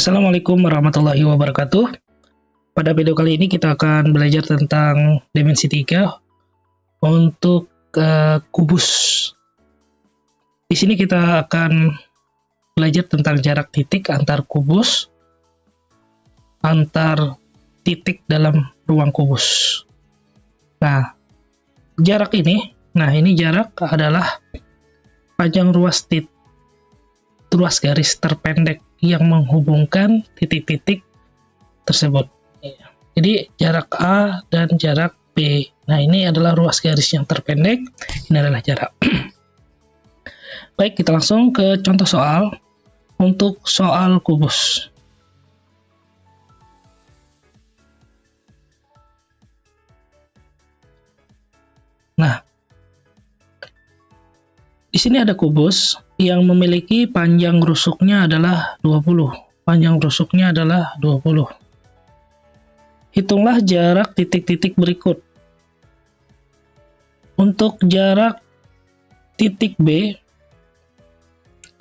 Assalamualaikum warahmatullahi wabarakatuh. Pada video kali ini kita akan belajar tentang dimensi 3 untuk kubus. Di sini kita akan belajar tentang jarak titik antar kubus, antar titik dalam ruang kubus. Nah, jarak ini, jarak adalah panjang ruas garis terpendek yang menghubungkan titik-titik tersebut. Jadi jarak A dan jarak B. Nah, ini adalah ruas garis yang terpendek. Ini adalah jarak. Baik, kita langsung ke contoh soal. Untuk soal kubus. Nah, di sini ada kubus yang memiliki panjang rusuknya adalah 20. Panjang rusuknya adalah 20. Hitunglah jarak titik-titik berikut. Untuk jarak titik B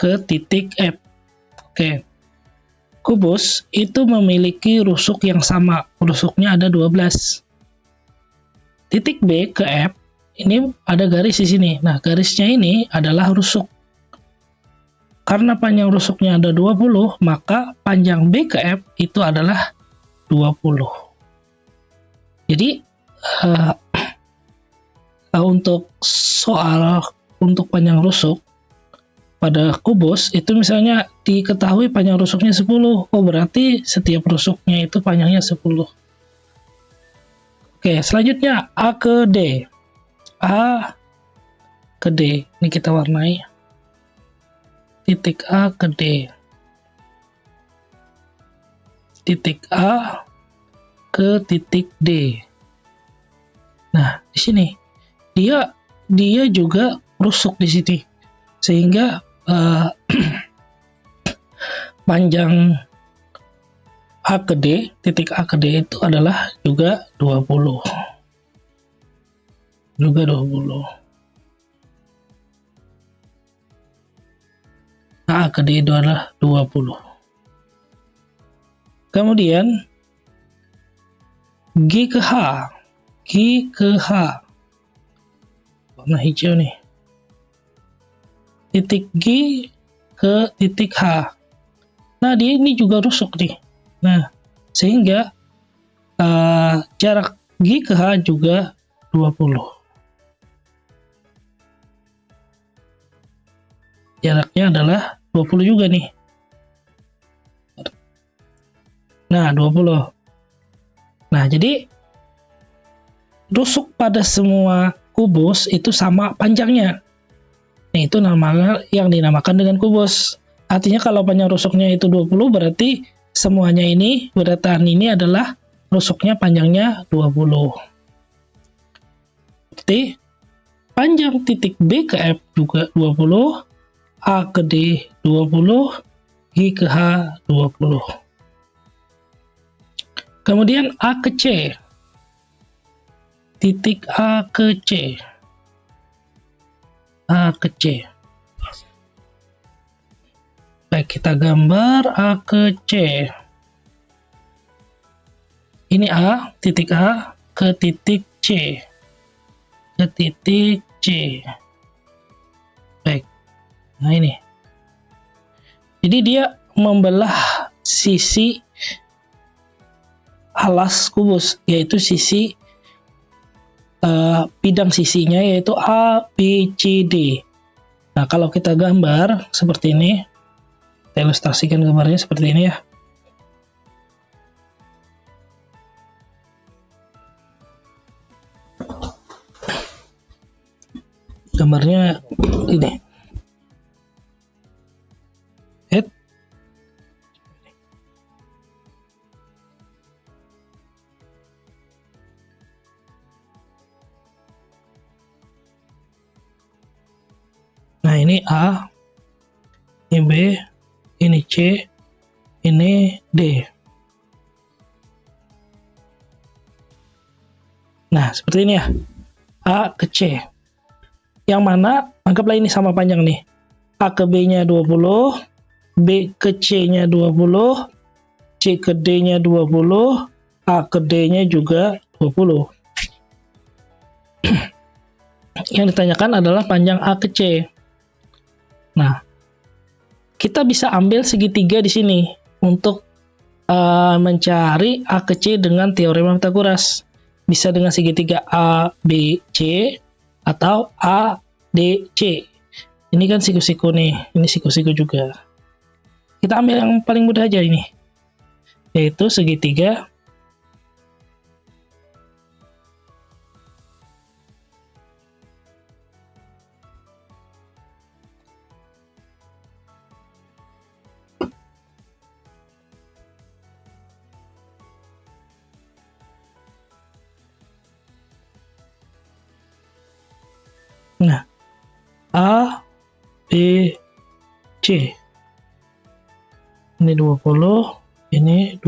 ke titik F. Oke. Kubus itu memiliki rusuk yang sama. Rusuknya ada 12. Titik B ke F, ini ada garis di sini. Nah, garisnya ini adalah rusuk. Karena panjang rusuknya ada 20, maka panjang B ke F itu adalah 20. Jadi, untuk panjang rusuk pada kubus, itu misalnya diketahui panjang rusuknya 10. Oh, berarti setiap rusuknya itu panjangnya 10. Oke, selanjutnya A ke D. A ke D. Ini kita warnai. Titik A ke D. Titik A ke titik D. Nah, di sini dia juga rusuk di sini. Sehingga panjang A ke D, titik A ke D itu adalah juga 20. Juga 20. A ke D itu adalah 20. Kemudian G ke H. G ke H. Warna hijau nih. Titik G ke titik H. Nah, dia ini juga rusuk nih. Nah, sehingga jarak G ke H juga 20. Jaraknya adalah 20 juga nih. Nah, 20. Nah, jadi rusuk pada semua kubus itu sama panjangnya. Nah, itu namanya yang dinamakan dengan kubus. Artinya kalau panjang rusuknya itu 20, berarti semuanya ini, beratan ini adalah rusuknya panjangnya 20. Berarti panjang titik B ke F juga 20, A ke D 20, G ke H 20. Kemudian A ke C. Titik A ke C. A ke C. Baik, kita gambar A ke C. Ini A, titik A ke titik C. Ke titik C. Baik. Nah, ini. Jadi dia membelah sisi alas kubus, yaitu sisi bidang sisinya yaitu A, B, C, D. Nah, kalau kita gambar seperti ini, kita ilustrasikan gambarnya seperti ini ya. Gambarnya ini. Nah, ini A, ini B, ini C, ini D. Nah, seperti ini ya. A ke C. Yang mana, anggaplah ini sama panjang nih. A ke B-nya 20, B ke C-nya 20, C ke D-nya 20, A ke D-nya juga 20. Yang ditanyakan adalah panjang A ke C. Nah, kita bisa ambil segitiga di sini untuk mencari A ke C dengan teorema Pythagoras. Bisa dengan segitiga A, B, C, atau A, D, C. Ini kan siku-siku nih, ini siku-siku juga. Kita ambil yang paling mudah aja ini, yaitu segitiga nah, A, B, C. Ini 20, ini 20.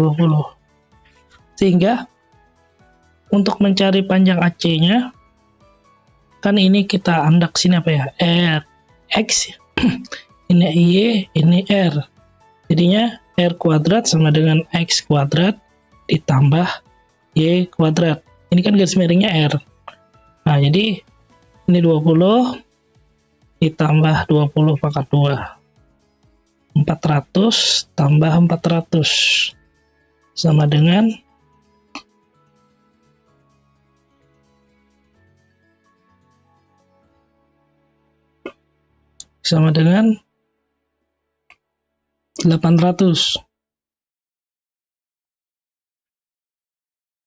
Sehingga untuk mencari panjang AC-nya, kan ini kita andak sini apa ya? R, X, ini Y, ini R. Jadinya R kuadrat sama dengan X kuadrat ditambah Y kuadrat. Ini kan garis miringnya R. Nah, jadi ini 20 ditambah 20 pangkat 2. 400 tambah 400 sama dengan 800.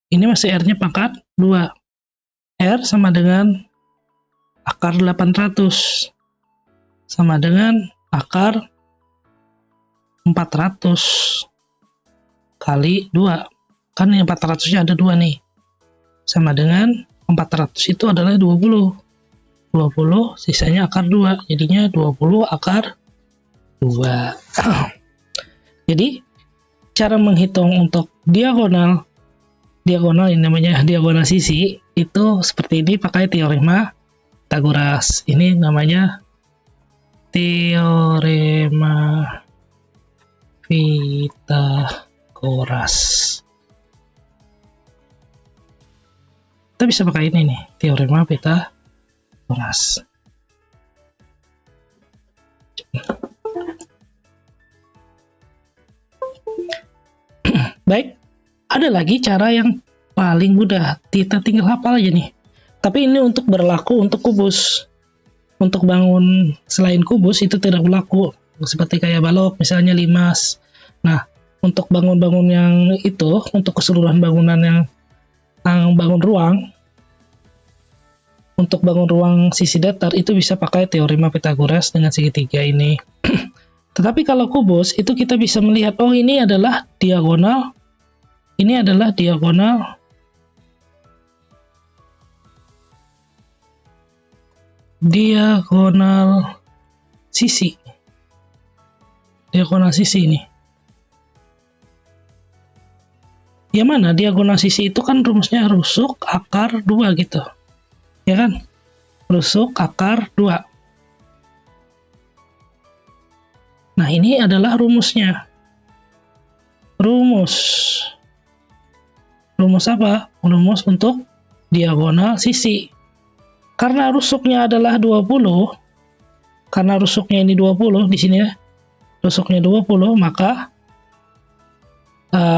Ini masih R-nya pangkat 2. R sama dengan akar 800 sama dengan akar 400 kali 2. Kan yang 400-nya ada 2 nih. Sama dengan 400 itu adalah 20. 20 sisanya akar 2. Jadinya 20 akar 2. Jadi cara menghitung untuk diagonal ini namanya diagonal sisi itu seperti ini pakai teorema Pythagoras. Ini namanya teorema Pythagoras. Kita bisa pakai ini nih, teorema Pythagoras. Baik, ada lagi cara yang paling mudah. Kita tinggal hafal aja nih. Tapi ini untuk berlaku untuk kubus. Untuk bangun selain kubus itu tidak berlaku. Seperti kayak balok misalnya limas. Nah, untuk bangun-bangun yang itu, untuk keseluruhan bangunan yang bangun ruang, untuk bangun ruang sisi datar itu bisa pakai teorema Pythagoras dengan segitiga ini. Tetapi kalau kubus itu kita bisa melihat, oh ini adalah diagonal, ini adalah diagonal sisi. Diagonal sisi ini. Yang mana diagonal sisi itu kan rumusnya rusuk akar 2 gitu. Ya kan? Rusuk akar 2. Nah, ini adalah rumusnya. Rumus apa? Rumus untuk diagonal sisi. Karena rusuknya adalah 20, karena rusuknya ini 20 di sini ya. Rusuknya 20, maka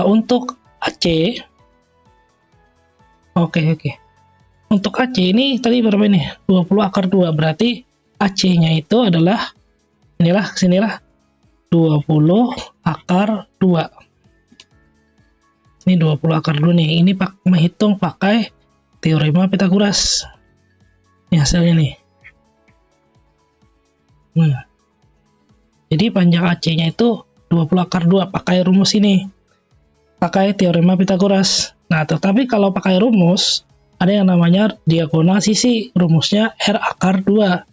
untuk AC oke. Untuk AC ini tadi berapa ini? 20 akar 2, berarti AC-nya itu adalah sinilah 20 akar 2. Ini 20 akar 2 nih. Ini menghitung pakai teorema Pythagoras. Ini hasilnya nih. Nah. Jadi panjang AC-nya itu 20 akar 2 pakai rumus ini. Pakai teorema Pythagoras. Nah, tetapi kalau pakai rumus ada yang namanya diagonal sisi. Rumusnya R akar 2.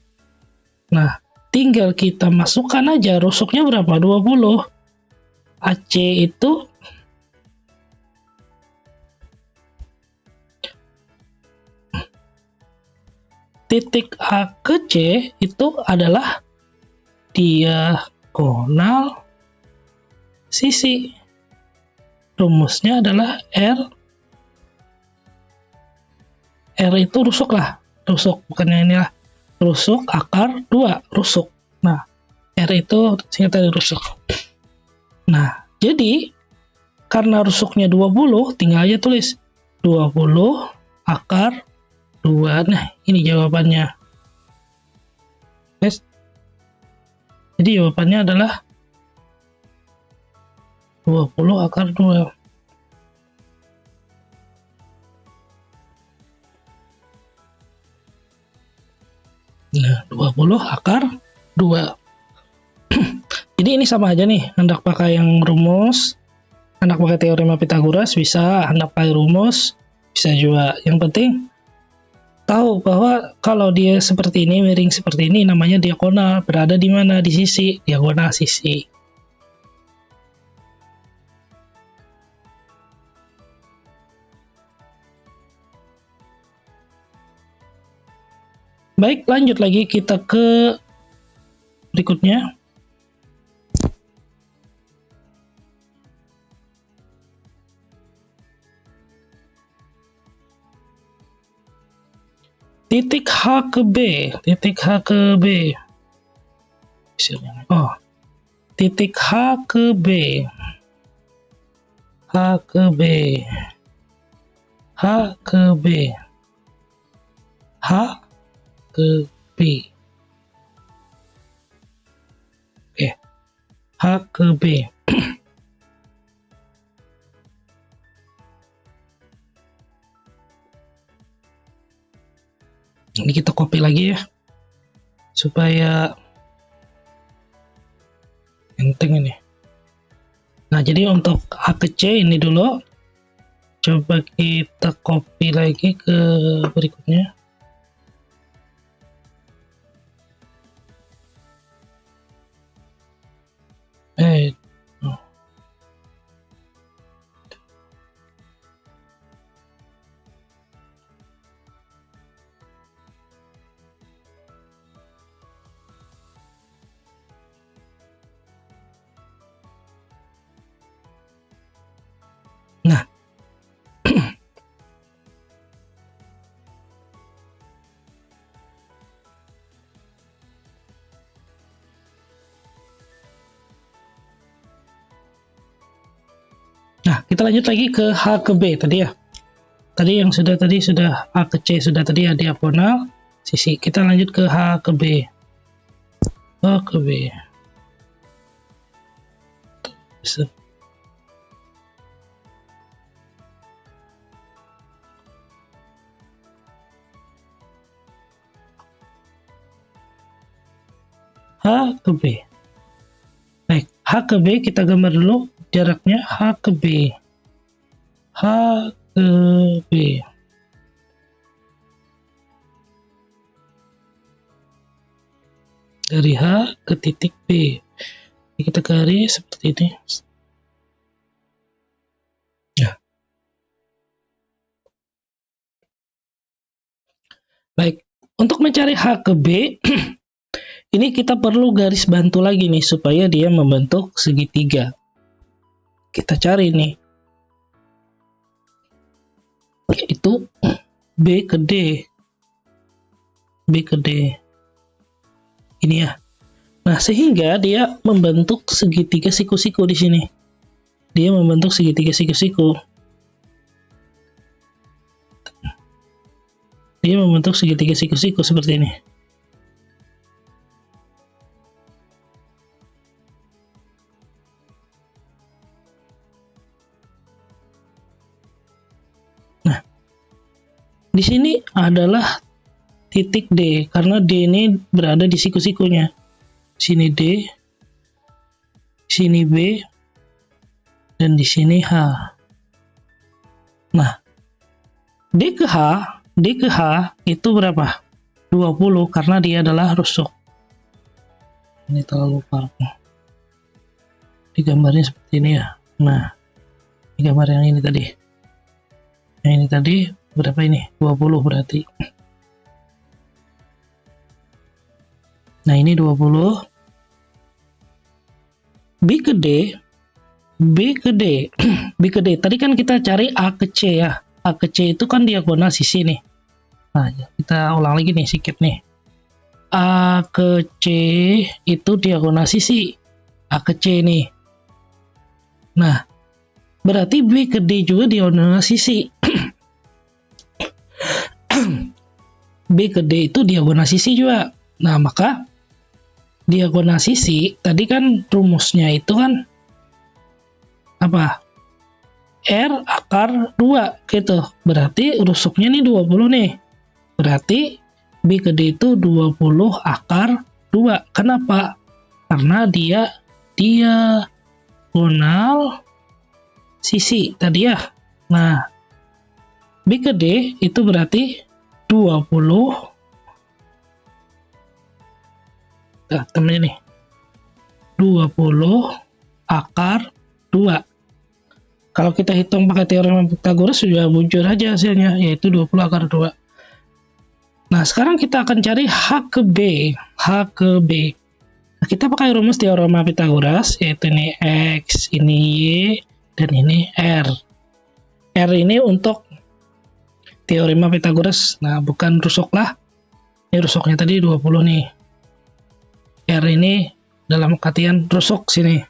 Nah, tinggal kita masukkan aja rusuknya berapa? 20. AC itu titik A ke C itu adalah diagonal sisi. rumusnya adalah R itu rusuk lah, rusuk, bukannya inilah, rusuk akar 2, rusuk. Nah, R itu singkatan dari rusuk. Nah, jadi karena rusuknya 20, tinggal aja tulis 20 akar 2. Nah, ini jawabannya. Yes. Jadi jawabannya adalah 20 akar 2. Nah, 20 akar 2. Jadi ini sama aja nih, hendak pakai yang rumus, hendak pakai teorema Pythagoras bisa, hendak pakai rumus bisa juga. Yang penting tahu bahwa kalau dia seperti ini, miring seperti ini, namanya diagonal, berada di mana? Di sisi, diagonal sisi. Baik, lanjut lagi kita ke berikutnya. Titik H ke B, titik H ke B. Oh, titik H ke B, H ke B, H ke B, H ke B. Oke, H ke B. Ini kita copy lagi ya, supaya enteng ini. Nah, jadi untuk H ke C ini dulu, coba kita copy lagi ke berikutnya. Nah, kita lanjut lagi ke H ke B tadi ya. Tadi yang sudah H ke C sudah tadi ya, diagonal sisi. Kita lanjut ke H ke B. H ke B. Bisa. H ke B. Baik, H ke B kita gambar dulu jaraknya H ke B. H ke B. Dari H ke titik B. Kita garis seperti ini. Nah. Baik, untuk mencari H ke B, ini kita perlu garis bantu lagi nih supaya dia membentuk segitiga. Kita cari nih, itu B ke D, B ke D. Ini ya. Nah, sehingga dia membentuk segitiga siku-siku di sini. Dia membentuk segitiga siku-siku. Dia membentuk segitiga siku-siku seperti ini. Nah, di sini adalah titik D, karena D ini berada di siku-sikunya. Sini D, sini B, dan di sini H. Nah, D ke H itu berapa? 20, karena dia adalah rusuk. Ini terlalu parah. Digambarnya seperti ini ya. Nah, digambar yang ini tadi. Yang ini tadi berapa ini? 20 berarti. Nah, ini 20. B ke D B ke D. B ke D. Tadi kan kita cari A ke C ya. A ke C itu kan diagonal sisi nih. Nah, kita ulang lagi nih sedikit nih. A ke C itu diagonal sisi. A ke C nih. Nah, berarti B ke D juga diagonal sisi. B ke D itu diagonal sisi juga. Nah, maka diagonal sisi, tadi kan rumusnya itu kan apa? R akar 2 gitu. Berarti rusuknya nih 20 nih. Berarti B ke D itu 20 akar 2. Kenapa? Karena dia diagonal sisi tadi ya. Nah, B ke D itu berarti 20. Nah, temennya nih. 20 akar 2. Kalau kita hitung pakai teorema Pythagoras sudah muncul aja hasilnya, yaitu 20 akar 2. Nah, sekarang kita akan cari H ke B. H ke B. Nah, kita pakai rumus teorema Pythagoras, yaitu ini X, ini Y, dan ini R. R ini untuk teorema Pythagoras. Nah, bukan rusuk lah. Ini rusuknya tadi 20 nih. R ini dalam artian rusuk sini.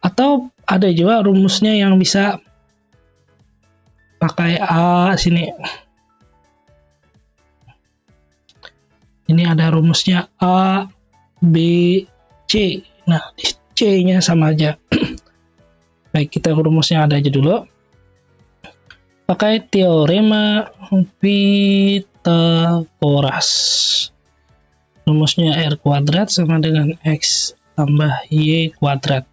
Atau ada juga rumusnya yang bisa pakai A sini. Ini ada rumusnya A, B, C. Nah, C-nya sama aja. Baik, kita rumusnya ada aja dulu. Pakai teorema Pythagoras. Rumusnya R kuadrat sama dengan X tambah Y kuadrat.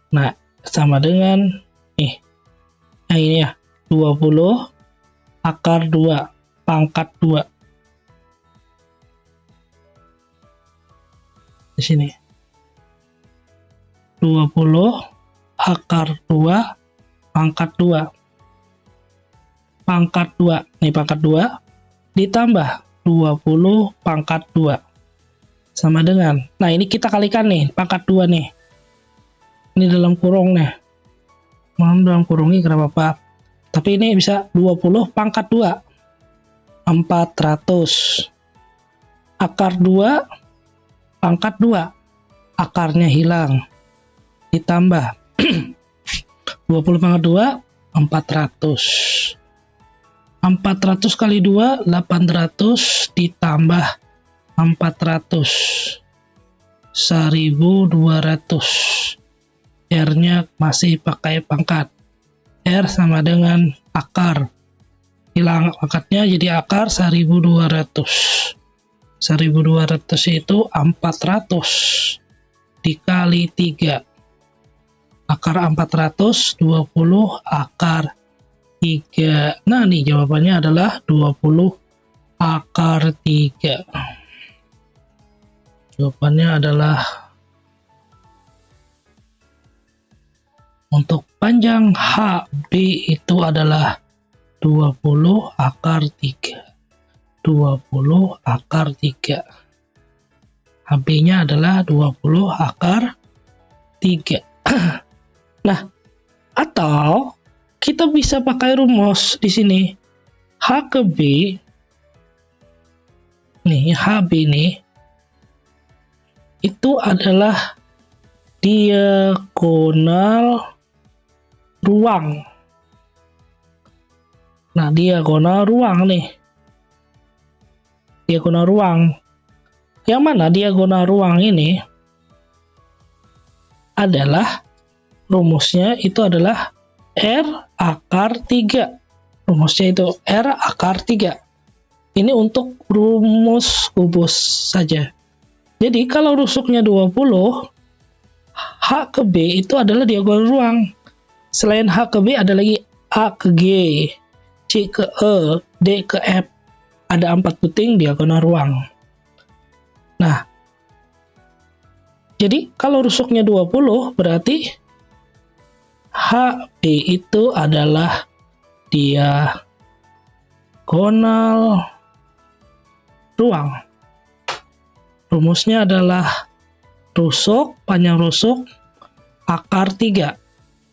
Nah, sama dengan nih. Nah, ini ya, 20 akar 2 pangkat 2. Di sini. 20 akar 2 pangkat 2. Pangkat 2. Nih pangkat 2 ditambah 20 pangkat 2. Sama dengan. Nah, ini kita kalikan nih, pangkat 2 nih. Ini dalam kurung nih. Mohon dalam kurung ini kenapa apa. Tapi ini bisa 20 pangkat 2. 400. Akar 2 pangkat 2. Akarnya hilang. Ditambah 20 pangkat 2, 400. 400 kali 2, 800 ditambah 400. 1200. R-nya masih pakai pangkat. R sama dengan akar. Hilang pangkatnya jadi akar 1200. 1200 itu 400 dikali 3. Akar 400, 20 akar 3. Nah, nih jawabannya adalah 20 akar 3. Jawabannya adalah untuk panjang HB itu adalah 20 akar 3. 20 akar 3. HB-nya adalah 20 akar 3. Nah, atau kita bisa pakai rumus di sini. H ke B. Nih, HB nih. Itu adalah diagonal ruang. Nah, diagonal ruang nih. Diagonal ruang. Yang mana diagonal ruang ini adalah rumusnya itu adalah R akar 3. Rumusnya itu R akar 3. Ini untuk rumus kubus saja. Jadi kalau rusuknya 20, H ke B itu adalah diagonal ruang. Selain H ke B ada lagi A ke G, C ke E, D ke F. Ada 4 puting diagonal ruang. Nah, jadi kalau rusuknya 20 berarti HB itu adalah diagonal ruang. Rumusnya adalah rusuk, panjang rusuk akar 3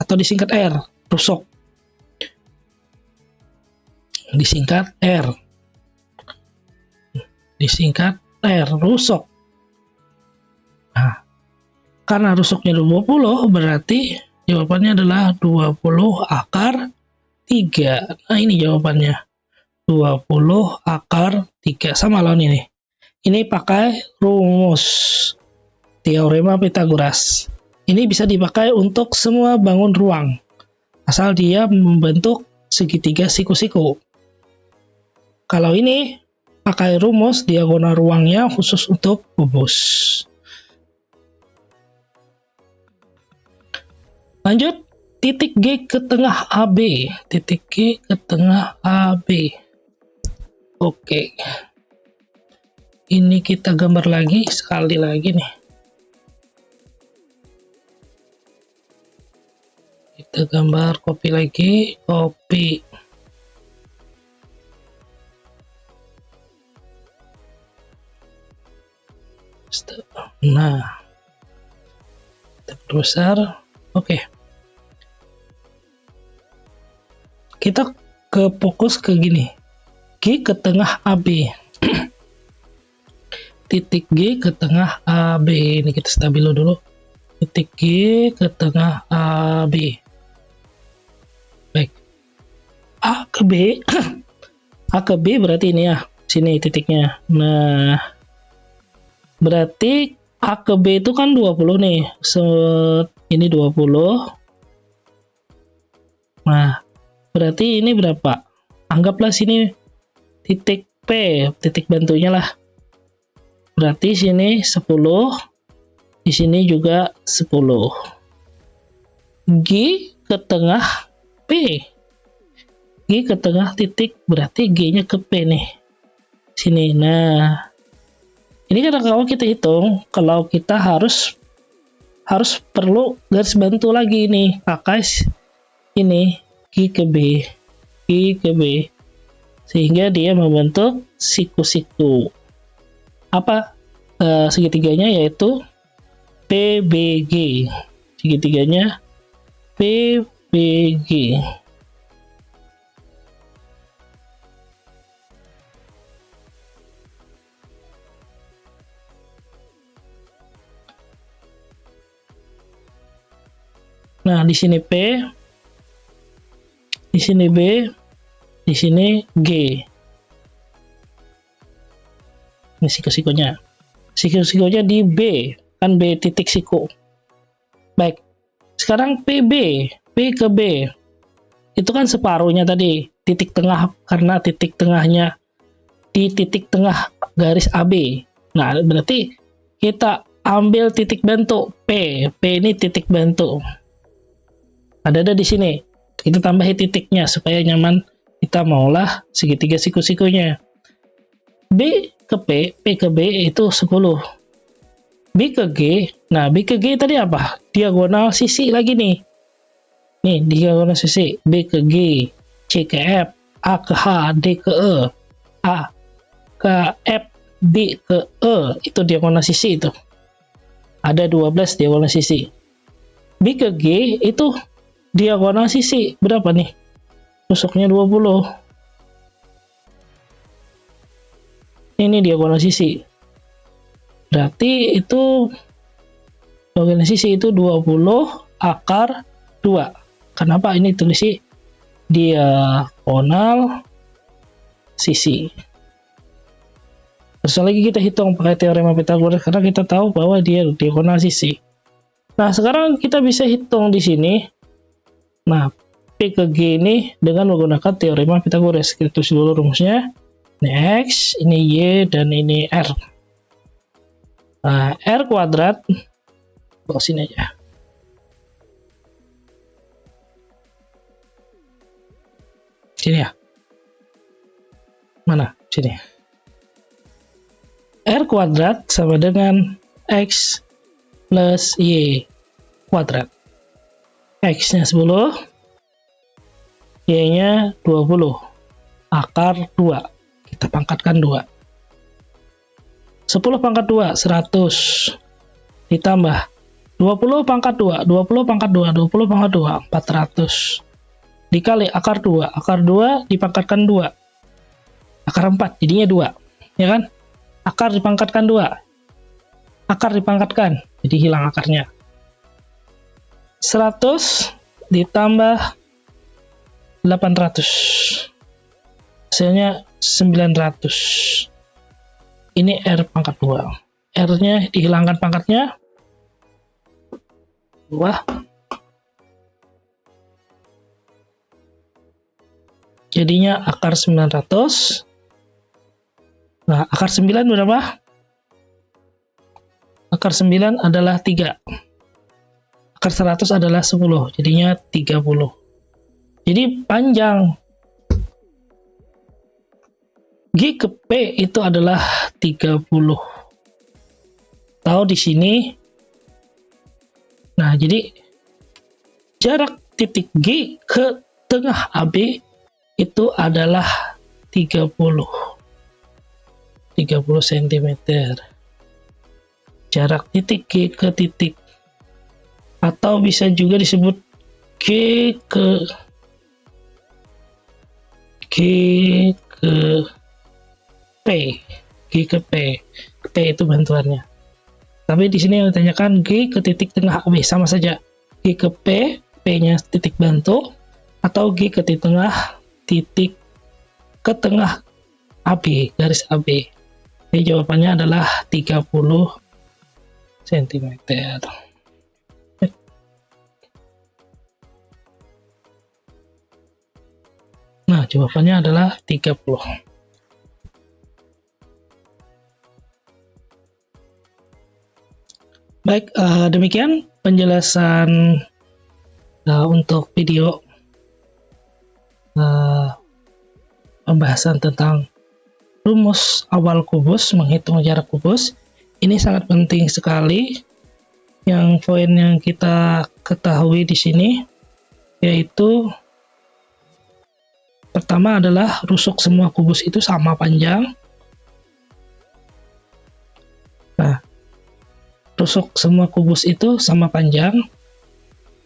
atau disingkat R, rusuk. Disingkat R. Disingkat R, rusuk. Nah, karena rusuknya 20, berarti jawabannya adalah 20 akar 3. Nah, ini jawabannya. 20 akar 3. Sama lawan ini. Ini pakai rumus teorema Pythagoras. Ini bisa dipakai untuk semua bangun ruang, asal dia membentuk segitiga siku-siku. Kalau ini pakai rumus diagonal ruangnya khusus untuk kubus. Lanjut, titik G ke tengah AB. Titik G ke tengah AB. Oke. Ini kita gambar lagi, sekali lagi nih. Kita gambar, copy lagi, copy. Nah, kita perbesar. Oke. Kita ke fokus ke gini. G ke tengah AB. Titik G ke tengah AB. Ini kita stabilo dulu. Titik G ke tengah AB. Baik. A ke B. A ke B berarti ini ya. Sini titiknya. Nah, berarti A ke B itu kan 20 nih. Ini 20. Nah, berarti ini berapa? Anggaplah sini titik P, titik bantunya lah. Berarti sini 10. Di sini juga 10. G ke tengah P. G ke tengah titik, berarti G-nya ke P nih. Sini. Nah, ini kan kalau kita hitung, kalau kita harus perlu garis bantu lagi nih, pakai ini G ke B, G ke B, sehingga dia membentuk siku-siku. Apa segitiganya? Yaitu PBG. Segitiganya PBG. Nah, di sini P, di sini B, di sini G. Ini siku-sikunya. Siku-sikunya di B, kan B titik siku. Baik. Sekarang PB, P ke B. Itu kan separuhnya tadi, titik tengah, karena titik tengahnya di titik tengah garis AB. Nah, berarti kita ambil titik bantu P. P ini titik bantu. Ada di sini. Kita tambahin titiknya supaya nyaman. Kita maulah segitiga siku-sikunya. B ke P, P ke B itu 10. B ke G. Nah, B ke G tadi apa? Diagonal sisi lagi nih. Nih, diagonal sisi. B ke G, C ke F, A ke H, D ke E. A ke F, B ke E. Itu diagonal sisi itu. Ada 12 diagonal sisi. B ke G itu diagonal sisi berapa nih? Rusuknya 20. Ini diagonal sisi. Berarti itu diagonal sisi itu 20 akar 2. Kenapa ini tulis diagonal sisi? Terus lagi kita hitung pakai teorema Pythagoras karena kita tahu bahwa dia diagonal sisi. Nah, sekarang kita bisa hitung di sini. Nah, P ke G ini dengan menggunakan teorema Pythagoras. Kita tulis dulu rumusnya. Ini X, ini Y, dan ini R. Nah, R kuadrat, bawa sini aja. Sini ya. Mana? Sini. R kuadrat sama dengan X plus Y kuadrat. X-nya 10, Y-nya 20, akar 2, kita pangkatkan 2. 10 pangkat 2, 100, ditambah 20 pangkat 2, 20 pangkat 2, 20 pangkat 2, 400. Dikali akar 2, akar 2 dipangkatkan 2. Akar 4, jadinya 2. Ya kan? Akar dipangkatkan 2. Akar dipangkatkan, jadi hilang akarnya. 100 ditambah 800. Hasilnya 900. Ini R pangkat 2. R-nya dihilangkan pangkatnya. 2. Jadinya akar 900. Nah, akar 9 berapa? Akar 9 adalah 3. Akar 100 adalah 10. Jadinya 30. Jadi panjang G ke P itu adalah 30. Tahu di sini. Nah, jadi jarak titik G ke tengah AB itu adalah 30 cm. Jarak titik G ke titik, atau bisa juga disebut G ke P. G ke P. P itu bantuannya. Tapi di sini yang ditanyakan G ke titik tengah AB, sama saja. G ke P, P-nya titik bantu, atau G ke titik ke tengah AB, garis AB. Jadi jawabannya adalah 30 cm. Nah, jawabannya adalah 30. Baik, demikian penjelasan untuk video pembahasan tentang rumus awal kubus, menghitung jarak kubus. Ini sangat penting sekali. Yang poin yang kita ketahui di sini yaitu pertama adalah rusuk semua kubus itu sama panjang. Nah, rusuk semua kubus itu sama panjang.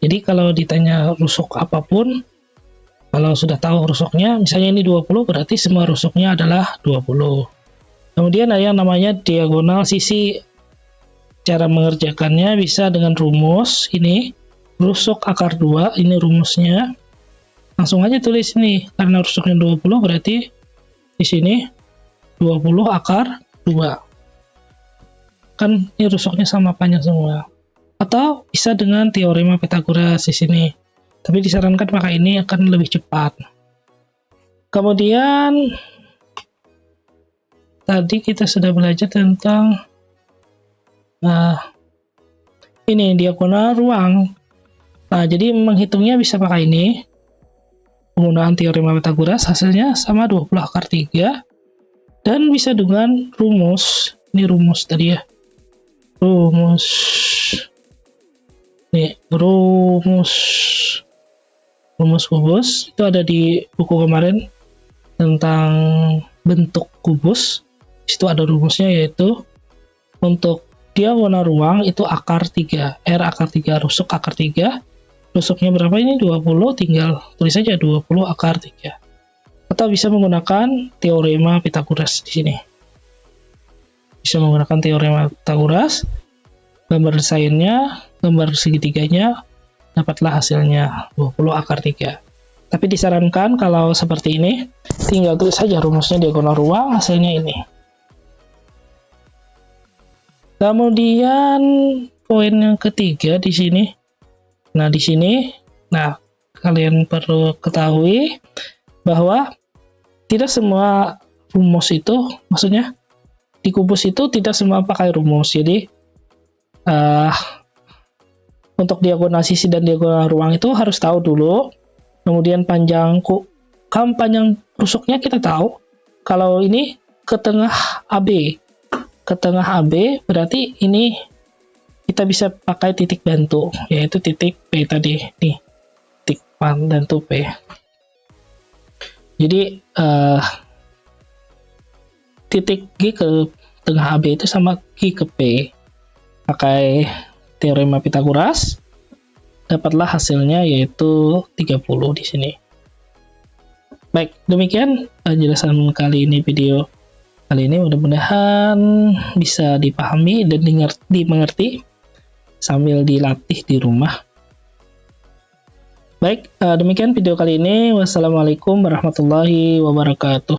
Jadi kalau ditanya rusuk apapun, kalau sudah tahu rusuknya, misalnya ini 20, berarti semua rusuknya adalah 20. Kemudian ada yang namanya diagonal sisi. Cara mengerjakannya bisa dengan rumus ini, rusuk akar 2, ini rumusnya. Langsung aja tulis ini, karena rusuknya 20 berarti di sini 20 akar 2. Kan ini rusuknya sama panjang semua. Atau bisa dengan teorema Pythagoras di sini. Tapi disarankan pakai ini akan lebih cepat. Kemudian tadi kita sudah belajar tentang ini diagonal ruang. Nah, jadi menghitungnya bisa pakai ini. Penggunaan teorema Pythagoras hasilnya sama 20 akar 3. Dan bisa dengan rumus. Ini rumus tadi ya. Rumus. Nih, rumus kubus itu ada di buku kemarin tentang bentuk kubus. Di situ ada rumusnya, yaitu untuk diagonal ruang itu akar 3, R akar 3, rusuk akar 3. Rusuknya berapa ini? 20, tinggal tulis saja 20 akar 3. Atau bisa menggunakan teorema Pythagoras di sini. Bisa menggunakan teorema Pythagoras, gambar desainnya, gambar segitiganya, dapatlah hasilnya 20 akar 3. Tapi disarankan kalau seperti ini, tinggal tulis saja rumusnya diagonal ruang, hasilnya ini. Kemudian poin yang ketiga di sini. Nah, di sini, kalian perlu ketahui bahwa tidak semua rumus itu, maksudnya di kubus itu tidak semua pakai rumus. Jadi untuk diagonal sisi dan diagonal ruang itu harus tahu dulu. Kemudian panjang rusuknya kita tahu. Kalau ini ke tengah AB, berarti ini kita bisa pakai titik bantu, yaitu titik P tadi nih, titik bantu P. Jadi titik G ke tengah AB itu sama G ke P, pakai teorema Pythagoras, dapatlah hasilnya yaitu 30 di sini. Baik, demikian penjelasan kali ini, video kali ini. Mudah-mudahan bisa dipahami dan dimengerti sambil dilatih di rumah. Baik, demikian video kali ini. Wassalamualaikum warahmatullahi wabarakatuh.